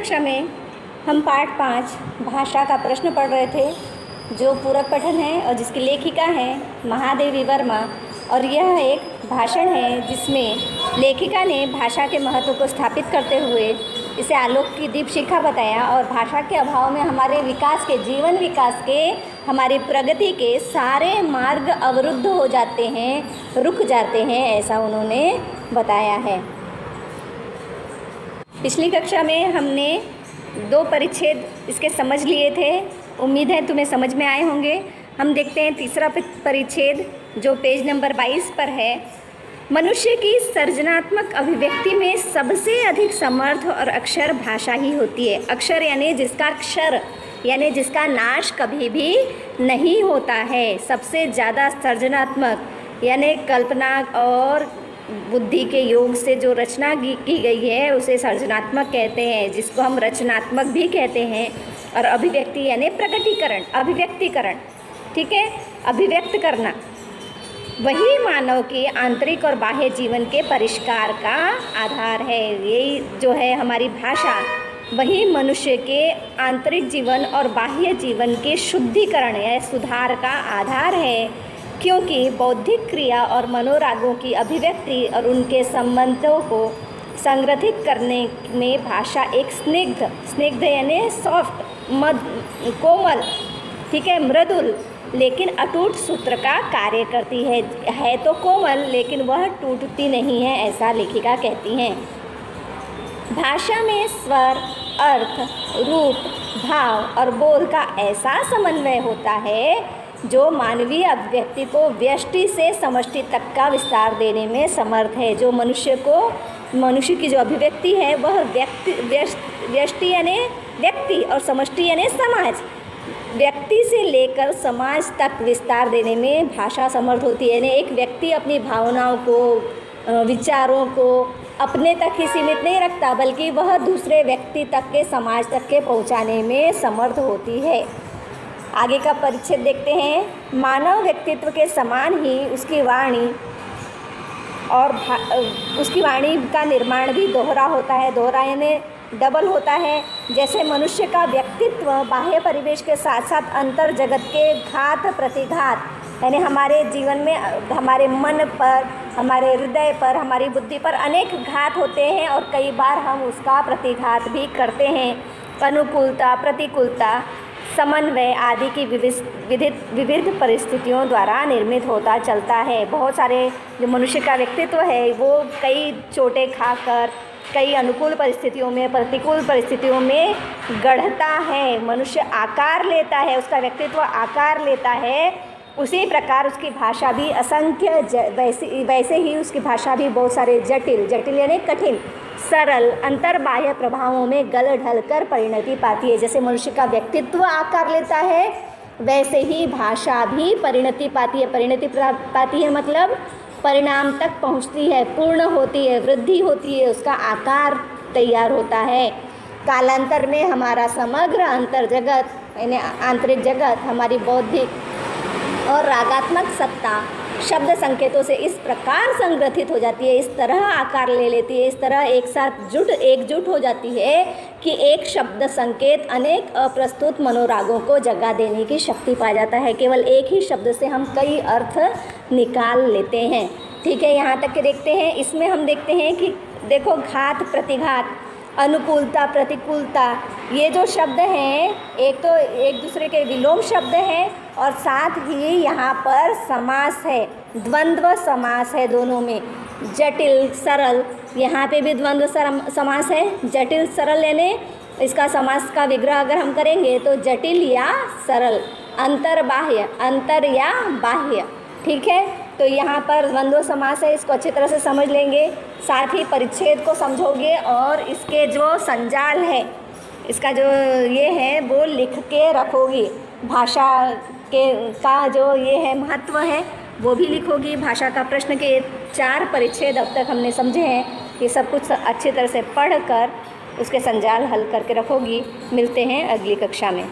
कक्षा में हम पाठ 5 भाषा का प्रश्न पढ़ रहे थे, जो पूरक पठन है और जिसकी लेखिका है महादेवी वर्मा। और यह एक भाषण है जिसमें लेखिका ने भाषा के महत्व को स्थापित करते हुए इसे आलोक की दीपशिखा बताया और भाषा के अभाव में हमारे विकास के, जीवन विकास के, हमारी प्रगति के सारे मार्ग अवरुद्ध हो जाते हैं, रुक जाते हैं, ऐसा उन्होंने बताया है। पिछली कक्षा में हमने 2 परिच्छेद इसके समझ लिए थे, उम्मीद है तुम्हें समझ में आए होंगे। हम देखते हैं तीसरा परिच्छेद जो पेज नंबर 22 पर है। मनुष्य की सृजनात्मक अभिव्यक्ति में सबसे अधिक समर्थ और अक्षर भाषा ही होती है। अक्षर यानी जिसका क्षर यानी जिसका नाश कभी भी नहीं होता है। सबसे ज़्यादा सृजनात्मक यानी कल्पना और बुद्धि के योग से जो रचना की गई है उसे सृजनात्मक कहते हैं, जिसको हम रचनात्मक भी कहते हैं। और अभिव्यक्ति यानी प्रकटीकरण, अभिव्यक्तिकरण, ठीक है, अभिव्यक्त करना, वही मानव के आंतरिक और बाह्य जीवन के परिष्कार का आधार है। यही जो है हमारी भाषा, वही मनुष्य के आंतरिक जीवन और बाह्य जीवन के शुद्धिकरण या सुधार का आधार है, क्योंकि बौद्धिक क्रिया और मनोरागों की अभिव्यक्ति और उनके संबंधों को संग्रहित करने में भाषा एक स्निग्ध यानी सॉफ्ट, कोमल, ठीक है, मृदुल लेकिन अटूट सूत्र का कार्य करती है तो कोमल लेकिन वह टूटती नहीं है, ऐसा लेखिका कहती हैं। भाषा में स्वर, अर्थ, रूप, भाव और बोध का ऐसा समन्वय होता है जो मानवीय अभिव्यक्ति को व्यष्टि से समष्टि तक का विस्तार देने में समर्थ है। जो मनुष्य की जो अभिव्यक्ति है वह व्यष्टि यानी व्यक्ति और समष्टि यानी समाज, व्यक्ति से लेकर समाज तक विस्तार देने में भाषा समर्थ होती है। यानी एक व्यक्ति अपनी भावनाओं को, विचारों को अपने तक ही सीमित नहीं रखता, बल्कि वह दूसरे व्यक्ति तक के, समाज तक के पहुंचाने में समर्थ होती है। आगे का परिच्छेद देखते हैं। मानव व्यक्तित्व के समान ही उसकी वाणी और उसकी वाणी का निर्माण भी दोहरा होता है। दोहरा यानी डबल होता है। जैसे मनुष्य का व्यक्तित्व बाह्य परिवेश के साथ साथ अंतर जगत के घात प्रतिघात यानी हमारे जीवन में, हमारे मन पर, हमारे हृदय पर, हमारी बुद्धि पर अनेक घात होते हैं और कई बार हम उसका प्रतिघात भी करते हैं। अनुकूलता, प्रतिकूलता, समन्वय आदि की विविध परिस्थितियों द्वारा निर्मित होता चलता है। बहुत सारे जो मनुष्य का व्यक्तित्व है वो कई चोटें खाकर, कई अनुकूल परिस्थितियों में, प्रतिकूल परिस्थितियों में गढ़ता है। मनुष्य आकार लेता है, उसका व्यक्तित्व आकार लेता है। उसी प्रकार उसकी भाषा भी असंख्य वैसे ही उसकी भाषा भी बहुत सारे जटिल यानी कठिन, सरल, अंतर्बाह्य प्रभावों में गल ढल कर परिणति पाती है। जैसे मनुष्य का व्यक्तित्व आकार लेता है वैसे ही भाषा भी परिणति पाती है। परिणति पाती है मतलब परिणाम तक पहुंचती है, पूर्ण होती है, वृद्धि होती है, उसका आकार तैयार होता है। कालांतर में हमारा समग्र अंतर जगत यानी आंतरिक जगत, हमारी बौद्धिक और रागात्मक सत्ता शब्द संकेतों से इस प्रकार संग्रहित हो जाती है, इस तरह आकार ले लेती है, इस तरह एक साथ एकजुट हो जाती है कि एक शब्द संकेत अनेक अप्रस्तुत मनोरागों को जगह देने की शक्ति पा जाता है। केवल एक ही शब्द से हम कई अर्थ निकाल लेते हैं। ठीक है, यहाँ तक के देखते हैं। इसमें हम देखते हैं कि देखो, घात प्रतिघात, अनुकूलता प्रतिकूलता, ये जो शब्द हैं एक तो एक दूसरे के विलोम शब्द हैं और साथ ही यहाँ पर समास है, द्वंद्व समास है दोनों में। जटिल सरल, यहाँ पे भी द्वंद्व समास है। जटिल सरल यानी इसका समास का विग्रह अगर हम करेंगे तो जटिल या सरल, अंतर बाह्य, अंतर या बाह्य, ठीक है। तो यहाँ पर द्वंद्व समास है, इसको अच्छी तरह से समझ लेंगे, साथ ही परिच्छेद को समझोगे और इसके जो संजाल है, इसका जो ये है वो लिख के रखोगी। भाषा का जो ये है महत्व है वो भी लिखोगी। भाषा का प्रश्न के 4 परिच्छेद अब तक हमने समझे हैं कि सब कुछ अच्छी तरह से पढ़ कर उसके संजाल हल करके रखोगी। मिलते हैं अगली कक्षा में।